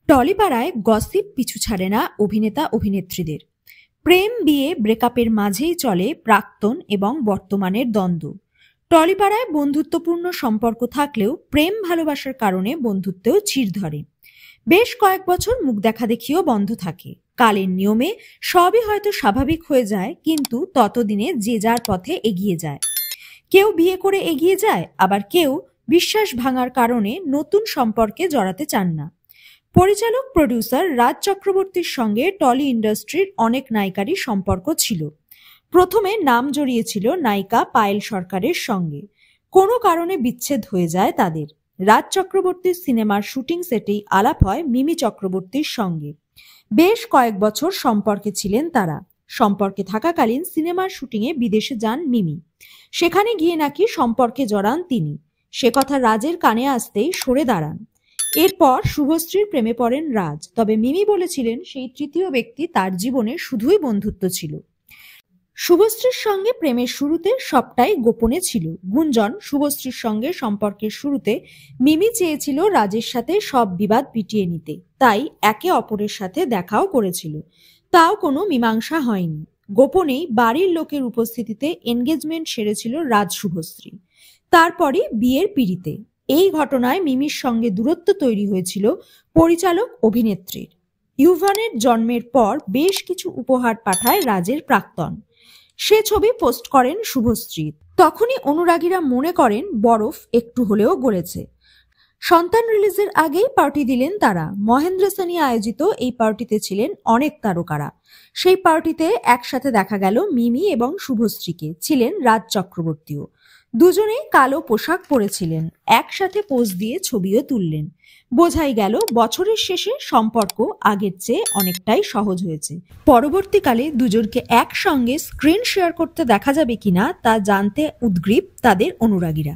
টলিপাড়ায় gossip পিছু ছাড়ে না অভিনেতা অভিনেত্রীদের। প্রেম বিয়ে ব্রেকআপের মাঝেই চলে প্রাক্তন এবং বর্তমানের দ্বন্দ্ব। টলিপাড়ায় বন্ধুত্বপূর্ণ সম্পর্ক থাকলেও প্রেম ভালোবাসার কারণে বন্ধুত্বেও চির ধরে। বেশ কয়েক বছর মুখ দেখাদেখিও বন্ধ থাকে। কালের নিয়মে সবই হয়তো স্বাভাবিক হয়ে যায়, কিন্তু ততদিনে যে যার পথে এগিয়ে যায়। কেউ বিয়ে করে এগিয়ে যায়, আবার কেউ বিশ্বাস ভাঙার কারণে নতুন সম্পর্কে জড়াতে চান না। পরিচালক প্রডিউসার রাজ চক্রবর্তীর সঙ্গে টলি ইন্ডাস্ট্রির অনেক নায়িকারই সম্পর্ক ছিল। প্রথমে নাম জড়িয়েছিল নায়িকা পায়েল সরকারের সঙ্গে। কোনো কারণে বিচ্ছেদ হয়ে যায় তাদের। রাজ চক্রবর্তীর সিনেমার শুটিং সেটেই আলাপ হয় মিমি চক্রবর্তীর সঙ্গে। বেশ কয়েক বছর সম্পর্কে ছিলেন তারা। সম্পর্কে থাকাকালীন সিনেমার শুটিংয়ে বিদেশে যান মিমি। সেখানে গিয়ে নাকি সম্পর্কে জড়ান তিনি। সে কথা রাজের কানে আসতেই সরে দাঁড়ান। এরপর শুভশ্রীর প্রেমে পড়েন রাজ। তবে মিমি বলেছিলেন সেই তৃতীয় ব্যক্তি তার জীবনে শুধুই বন্ধুত্ব ছিল। শুভশ্রীর সঙ্গে প্রেমের শুরুতে সবটাই গোপনে ছিল। গুঞ্জন, শুভশ্রীর সঙ্গে সম্পর্কের শুরুতে মিমি চেয়েছিল রাজের সাথে সব বিবাদ মিটিয়ে নিতে, তাই একে অপরের সাথে দেখাও করেছিল। তাও কোনো মীমাংসা হয়নি। গোপনেই বাড়ির লোকের উপস্থিতিতে এনগেজমেন্ট সেরেছিল রাজ শুভশ্রী। তারপরে বিয়ের পিঁড়িতে। এই ঘটনায় মিমির সঙ্গে দূরত্ব তৈরি হয়েছিল পরিচালক অভিনেত্রীর। ইউভানের জন্মের পর বেশ কিছু উপহার পাঠায় রাজের প্রাক্তন। সে ছবি পোস্ট করেন শুভশ্রী। তখনই অনুরাগীরা মনে করেন বরফ একটু হলেও গলেছে। সন্তান রিলিজের আগেই পার্টি দিলেন তারা। মহেন্দ্র সানি আয়োজিত এই পার্টিতে ছিলেন অনেক তারকারা। সেই পার্টিতে একসাথে দেখা গেল মিমি এবং শুভশ্রীকে, ছিলেন রাজ চক্রবর্তীও। দুজনেই কালো পোশাক পরেছিলেন, একসাথে পোজ দিয়ে ছবিও তুললেন। বোঝাই গেল বছরের শেষে সম্পর্ক আগের চেয়ে অনেকটাই সহজ হয়েছে। পরবর্তীকালে দুজনকে একসঙ্গে স্ক্রিন শেয়ার করতে দেখা যাবে কিনা তা জানতে উদগ্রীব তাদের অনুরাগীরা।